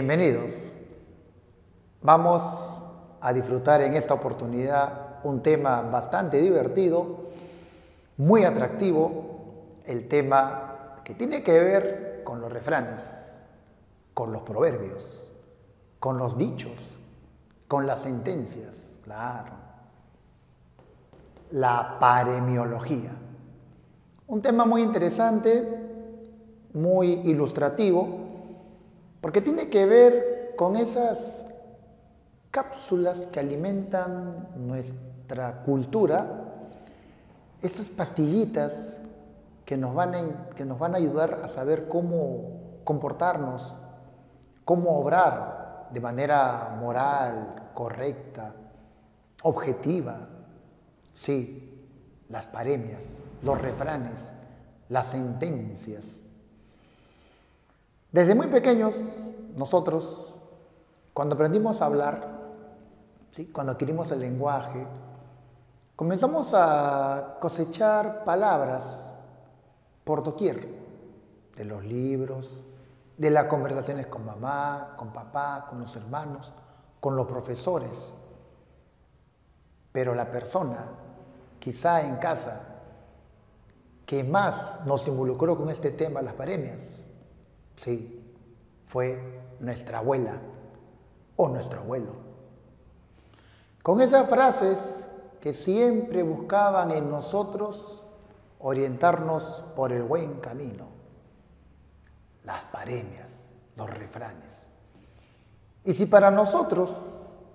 Bienvenidos. Vamos a disfrutar en esta oportunidad un tema bastante divertido, muy atractivo, el tema que tiene que ver con los refranes, con los proverbios, con los dichos, con las sentencias, claro. La paremiología. Un tema muy interesante, muy ilustrativo, porque tiene que ver con esas cápsulas que alimentan nuestra cultura, esas pastillitas que nos van a ayudar a saber cómo comportarnos, cómo obrar de manera moral, correcta, objetiva. Sí, las paremias, los refranes, las sentencias. Desde muy pequeños, nosotros, cuando aprendimos a hablar, ¿sí? Cuando adquirimos el lenguaje, comenzamos a cosechar palabras por doquier, de los libros, de las conversaciones con mamá, con papá, con los hermanos, con los profesores. Pero la persona, quizá en casa, que más nos involucró con este tema, las paremias, sí, fue nuestra abuela o nuestro abuelo. Con esas frases que siempre buscaban en nosotros orientarnos por el buen camino. Las paremias, los refranes. Y si para nosotros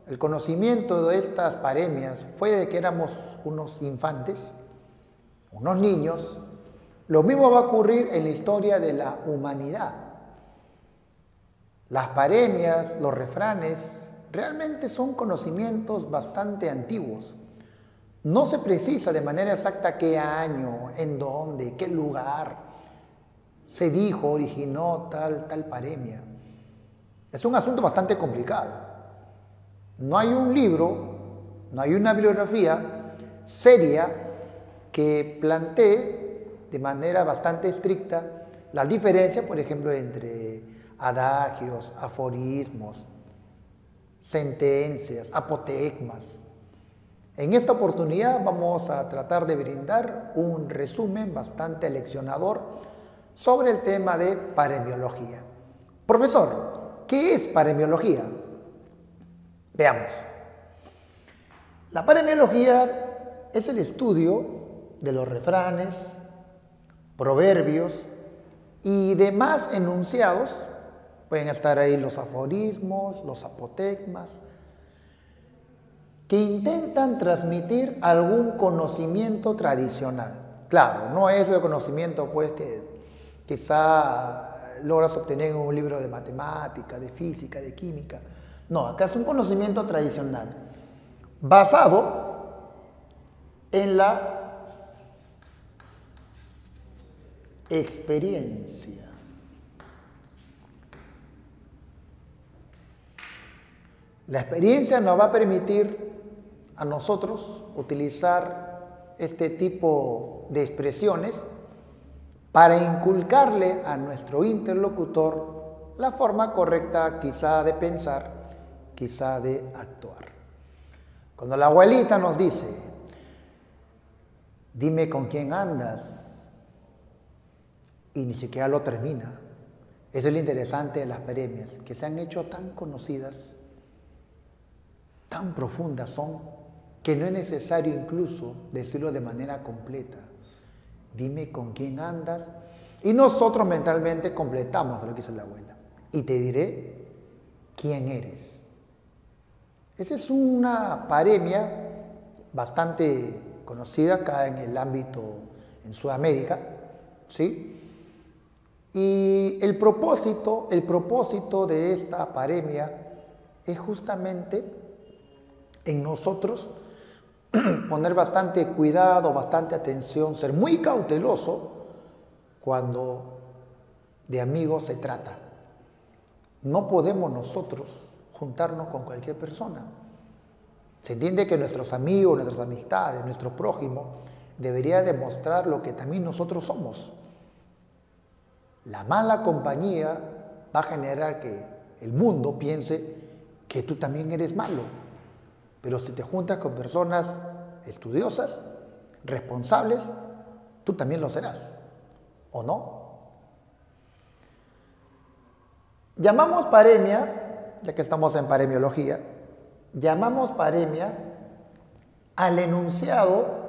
el conocimiento de estas paremias fue de que éramos unos infantes, unos niños, lo mismo va a ocurrir en la historia de la humanidad. Las paremias, los refranes, realmente son conocimientos bastante antiguos. No se precisa de manera exacta qué año, en dónde, qué lugar se dijo, originó tal paremia. Es un asunto bastante complicado. No hay un libro, no hay una bibliografía seria que plantee de manera bastante estricta las diferencias, por ejemplo, entre adagios, aforismos, sentencias, apotegmas. En esta oportunidad vamos a tratar de brindar un resumen bastante leccionador sobre el tema de paremiología. Profesor, ¿qué es paremiología? Veamos. La paremiología es el estudio de los refranes, proverbios y demás enunciados. Pueden estar ahí los aforismos, los apotegmas, que intentan transmitir algún conocimiento tradicional. Claro, no es el conocimiento pues que quizá logras obtener en un libro de matemática, de física, de química. No, acá es un conocimiento tradicional, basado en la experiencia. La experiencia nos va a permitir a nosotros utilizar este tipo de expresiones para inculcarle a nuestro interlocutor la forma correcta quizá de pensar, quizá de actuar. Cuando la abuelita nos dice, dime con quién andas, y ni siquiera lo termina. Eso es lo interesante de las paremias, que se han hecho tan conocidas, tan profundas son, que no es necesario incluso decirlo de manera completa. Dime con quién andas, y nosotros mentalmente completamos lo que dice la abuela. Y te diré quién eres. Esa es una paremia bastante conocida acá en el ámbito en Sudamérica, ¿sí? Y el propósito de esta paremia es justamente en nosotros poner bastante cuidado, bastante atención, ser muy cauteloso cuando de amigos se trata. No podemos nosotros juntarnos con cualquier persona. Se entiende que nuestros amigos, nuestras amistades, nuestro prójimo debería demostrar lo que también nosotros somos. La mala compañía va a generar que el mundo piense que tú también eres malo. Pero si te juntas con personas estudiosas, responsables, tú también lo serás, ¿o no? Llamamos paremia, ya que estamos en paremiología, llamamos paremia al enunciado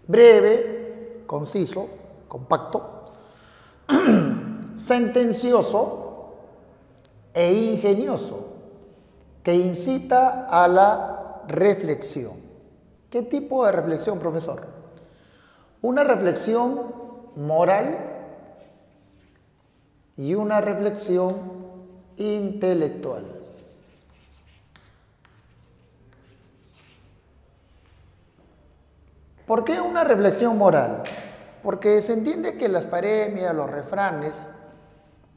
breve, conciso, compacto, sentencioso e ingenioso, que incita a la reflexión. ¿Qué tipo de reflexión, profesor? Una reflexión moral y una reflexión intelectual. ¿Por qué una reflexión moral? Porque se entiende que las paremias, los refranes,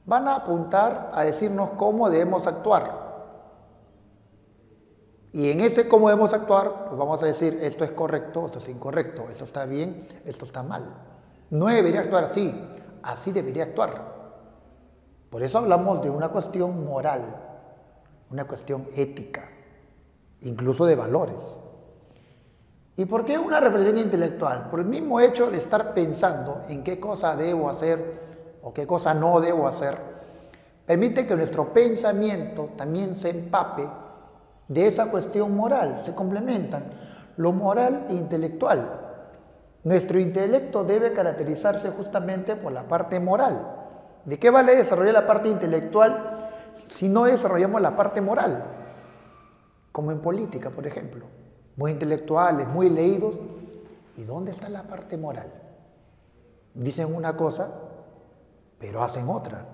van a apuntar a decirnos cómo debemos actuar. Y en ese cómo debemos actuar, pues vamos a decir, esto es correcto, esto es incorrecto, esto está bien, esto está mal. No debería actuar así, así debería actuar. Por eso hablamos de una cuestión moral, una cuestión ética, incluso de valores. ¿Y por qué una reflexión intelectual? Por el mismo hecho de estar pensando en qué cosa debo hacer o qué cosa no debo hacer, permite que nuestro pensamiento también se empape de esa cuestión moral, se complementan lo moral e intelectual. Nuestro intelecto debe caracterizarse justamente por la parte moral. ¿De qué vale desarrollar la parte intelectual si no desarrollamos la parte moral? Como en política, por ejemplo. Muy intelectuales, muy leídos. ¿Y dónde está la parte moral? Dicen una cosa, pero hacen otra.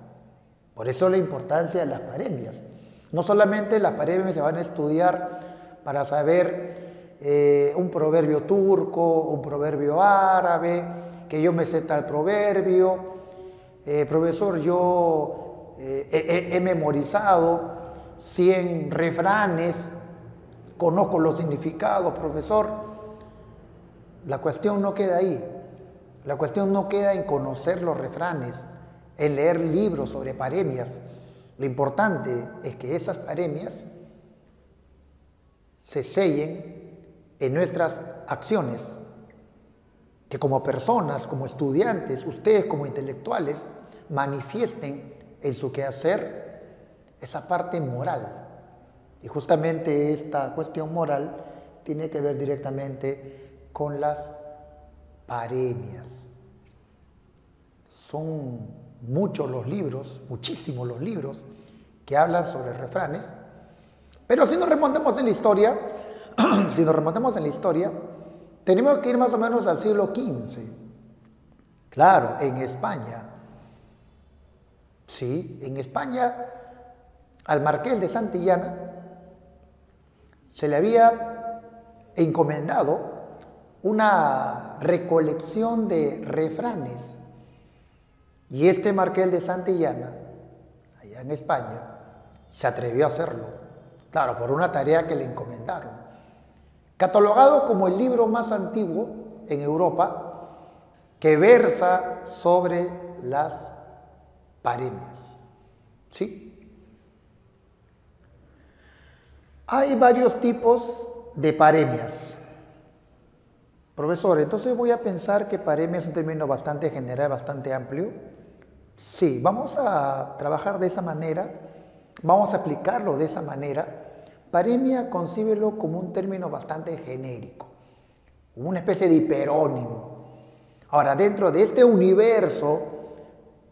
Por eso la importancia de las paremias. No solamente las paremias se van a estudiar para saber un proverbio turco, un proverbio árabe, que yo me sé tal proverbio. Profesor, yo he memorizado 100 refranes, conozco los significados, profesor. La cuestión no queda ahí. La cuestión no queda en conocer los refranes, en leer libros sobre paremias. Lo importante es que esas paremias se sellen en nuestras acciones, que como personas, como estudiantes, ustedes como intelectuales, manifiesten en su quehacer esa parte moral. Y justamente esta cuestión moral tiene que ver directamente con las paremias. Son muchos los libros, muchísimos los libros que hablan sobre refranes, pero si nos remontamos en la historia, tenemos que ir más o menos al siglo XV. Claro, en España. Sí, en España, al marqués de Santillana se le había encomendado una recolección de refranes. Y este marqués de Santillana, allá en España, se atrevió a hacerlo. Claro, por una tarea que le encomendaron. Catalogado como el libro más antiguo en Europa que versa sobre las paremias. ¿Sí? Hay varios tipos de paremias. Profesor, entonces voy a pensar que paremia es un término bastante general, bastante amplio. Sí, vamos a trabajar de esa manera, vamos a aplicarlo de esa manera. Paremia, concíbelo como un término bastante genérico, como una especie de hiperónimo. Ahora, dentro de este universo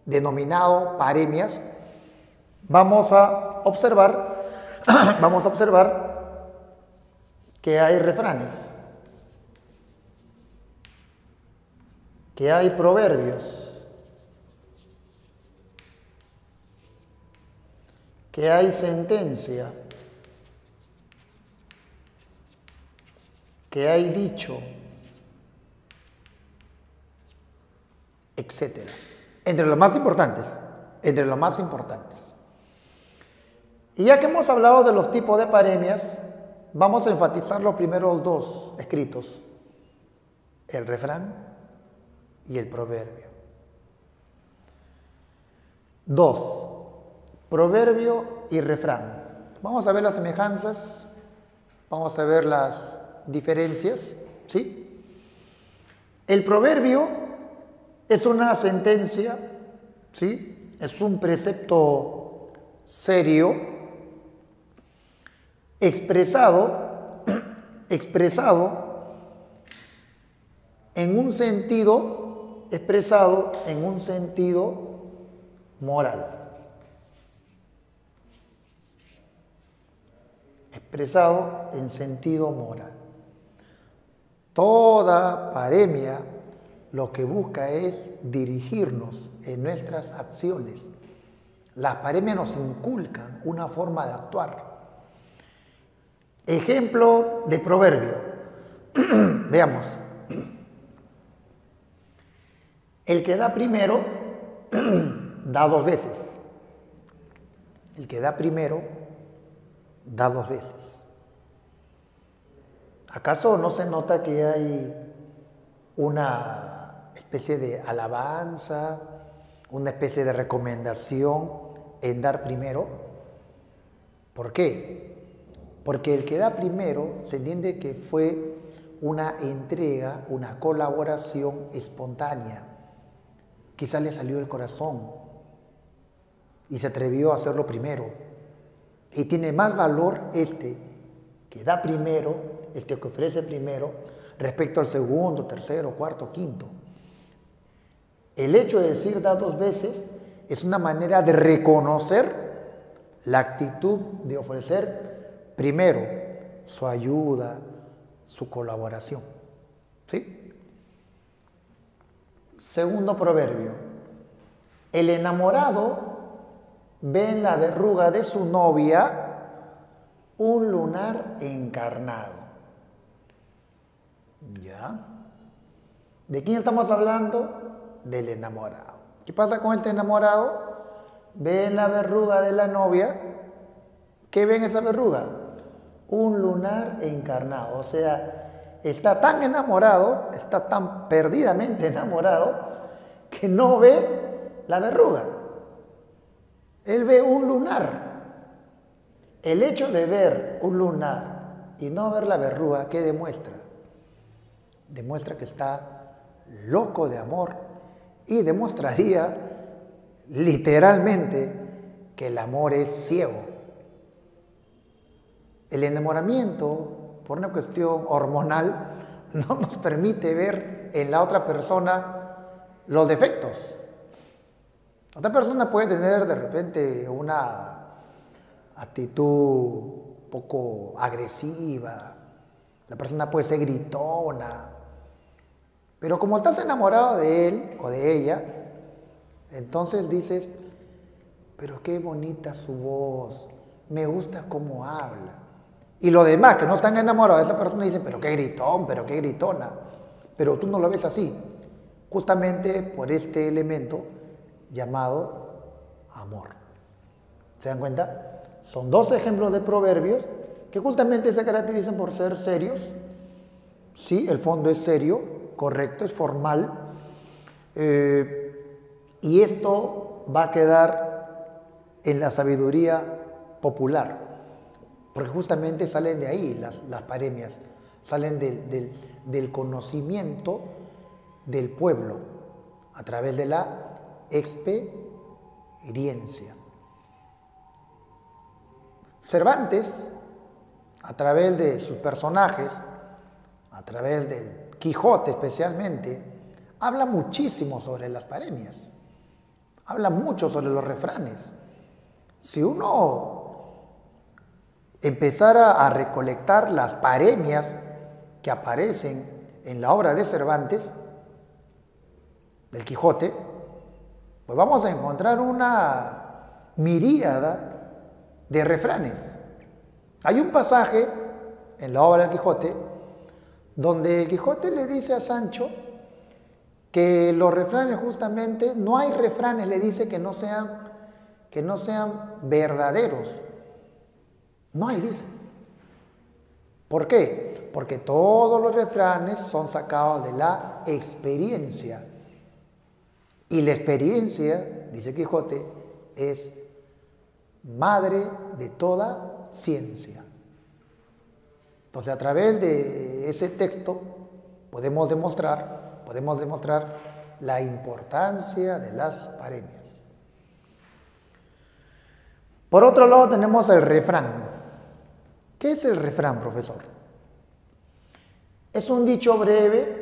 denominado paremias, vamos a observar que hay refranes, que hay proverbios, que hay sentencia, que hay dicho, etcétera. Entre los más importantes. Y ya que hemos hablado de los tipos de paremias, vamos a enfatizar los primeros dos escritos, el refrán y el proverbio. 2. Proverbio y refrán. Vamos a ver las semejanzas, vamos a ver las diferencias, ¿sí? El proverbio es una sentencia, ¿sí? Es un precepto serio, expresado en un sentido, moral. Expresado en sentido moral. Toda paremia lo que busca es dirigirnos en nuestras acciones. Las paremias nos inculcan una forma de actuar. Ejemplo de proverbio. Veamos. El que da primero, da 2 veces. El que da primero, da 2 veces. ¿Acaso no se nota que hay una especie de alabanza, una especie de recomendación en dar primero? ¿Por qué? Porque el que da primero se entiende que fue una entrega, una colaboración espontánea. Quizá le salió del corazón y se atrevió a hacerlo primero. Y tiene más valor este que da primero, este que ofrece primero, respecto al segundo, tercero, cuarto, quinto. El hecho de decir da 2 veces es una manera de reconocer la actitud de ofrecer primero su ayuda, su colaboración. ¿Sí? Segundo proverbio. El enamorado ve en la verruga de su novia un lunar encarnado. ¿Ya? ¿De quién estamos hablando? Del enamorado. ¿Qué pasa con este enamorado? Ve en la verruga de la novia. ¿Qué ve en esa verruga? Un lunar encarnado. O sea, está tan enamorado, está tan perdidamente enamorado, que no ve la verruga. Él ve un lunar. El hecho de ver un lunar y no ver la verruga, ¿qué demuestra? Demuestra que está loco de amor y demostraría literalmente que el amor es ciego. El enamoramiento, por una cuestión hormonal, no nos permite ver en la otra persona los defectos. Otra persona puede tener de repente una actitud poco agresiva, la persona puede ser gritona, pero como estás enamorado de él o de ella, entonces dices, pero qué bonita su voz, me gusta cómo habla. Y los demás que no están enamorados de esa persona dicen, pero qué gritón, pero qué gritona. Pero tú no lo ves así, justamente por este elemento llamado amor. ¿Se dan cuenta? Son 2 ejemplos de proverbios que justamente se caracterizan por ser serios. Sí, el fondo es serio, correcto, es formal. Y esto va a quedar en la sabiduría popular, porque justamente salen de ahí las paremias, salen del conocimiento del pueblo a través de la experiencia. Cervantes, a través de sus personajes, a través del Quijote especialmente, habla muchísimo sobre las paremias, habla mucho sobre los refranes. Si uno empezara a recolectar las paremias que aparecen en la obra de Cervantes, del Quijote, pues vamos a encontrar una miríada de refranes. Hay un pasaje en la obra del Quijote donde el Quijote le dice a Sancho que los refranes justamente, no hay refranes, le dice que no sean verdaderos. No hay, dice. ¿Por qué? Porque todos los refranes son sacados de la experiencia. Y la experiencia, dice Quijote, es madre de toda ciencia. Entonces, a través de ese texto podemos demostrar la importancia de las paremias. Por otro lado tenemos el refrán. ¿Qué es el refrán, profesor? Es un dicho breve,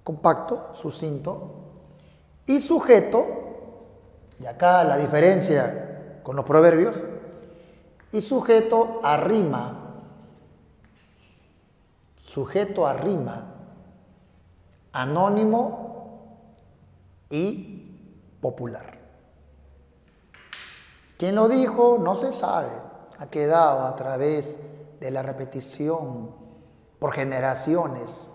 compacto, sucinto y sujeto, y acá la diferencia con los proverbios, y sujeto a rima, anónimo y popular. ¿Quién lo dijo? No se sabe. Ha quedado a través de la repetición por generaciones.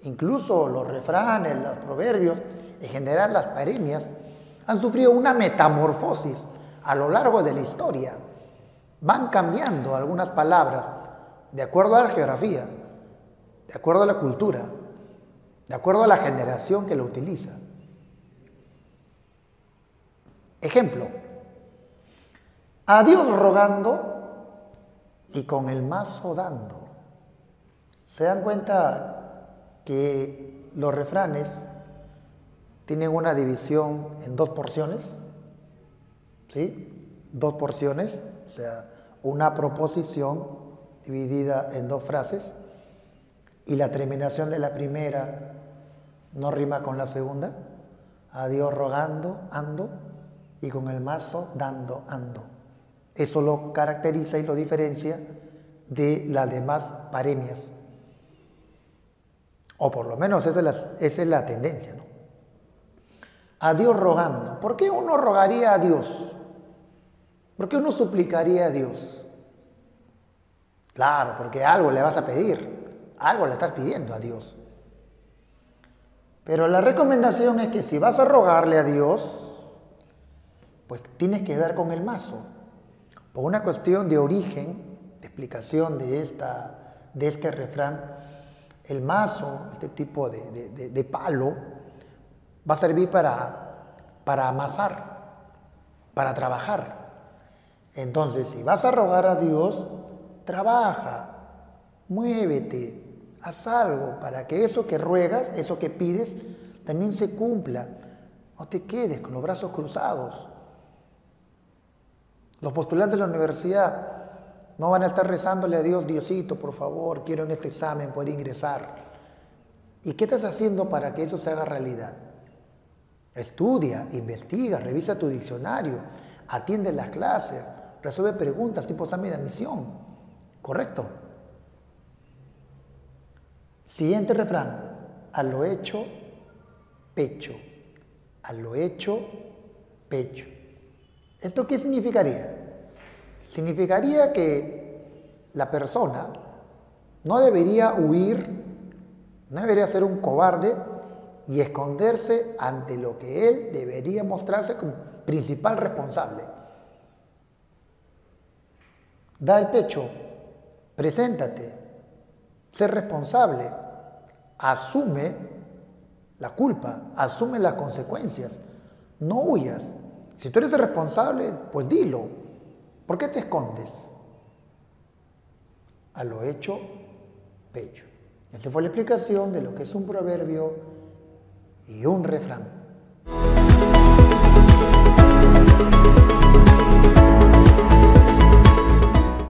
Incluso los refranes, los proverbios, en general las paremias, han sufrido una metamorfosis a lo largo de la historia. Van cambiando algunas palabras de acuerdo a la geografía, de acuerdo a la cultura, de acuerdo a la generación que lo utiliza. Ejemplo, a Dios rogando y con el mazo dando. ¿Se dan cuenta que los refranes tienen una división en dos porciones? ¿Sí? Dos porciones, o sea, una proposición dividida en dos frases y la terminación de la primera no rima con la segunda. A Dios rogando, ando, y con el mazo dando, ando. Eso lo caracteriza y lo diferencia de las demás paremias. O por lo menos esa es la tendencia, ¿no? A Dios rogando. ¿Por qué uno rogaría a Dios? ¿Por qué uno suplicaría a Dios? Claro, porque algo le vas a pedir, algo le estás pidiendo a Dios. Pero la recomendación es que si vas a rogarle a Dios, pues tienes que dar con el mazo. Por una cuestión de origen, de explicación de este refrán, el mazo, este tipo de palo, va a servir para amasar, para trabajar. Entonces, si vas a rogar a Dios, trabaja, muévete, haz algo para que eso que ruegas, eso que pides, también se cumpla. No te quedes con los brazos cruzados. Los postulantes de la universidad no van a estar rezándole a Dios, Diosito, por favor, quiero en este examen poder ingresar. ¿Y qué estás haciendo para que eso se haga realidad? Estudia, investiga, revisa tu diccionario, atiende las clases, resuelve preguntas tipo examen de admisión. ¿Correcto? Siguiente refrán. A lo hecho, pecho. A lo hecho, pecho. ¿Esto qué significaría? Significaría que la persona no debería huir, no debería ser un cobarde y esconderse ante lo que él debería mostrarse como principal responsable. Da el pecho, preséntate, sé responsable, asume la culpa, asume las consecuencias, no huyas. Si tú eres el responsable, pues dilo. ¿Por qué te escondes? A lo hecho, pecho. Esta fue la explicación de lo que es un proverbio y un refrán.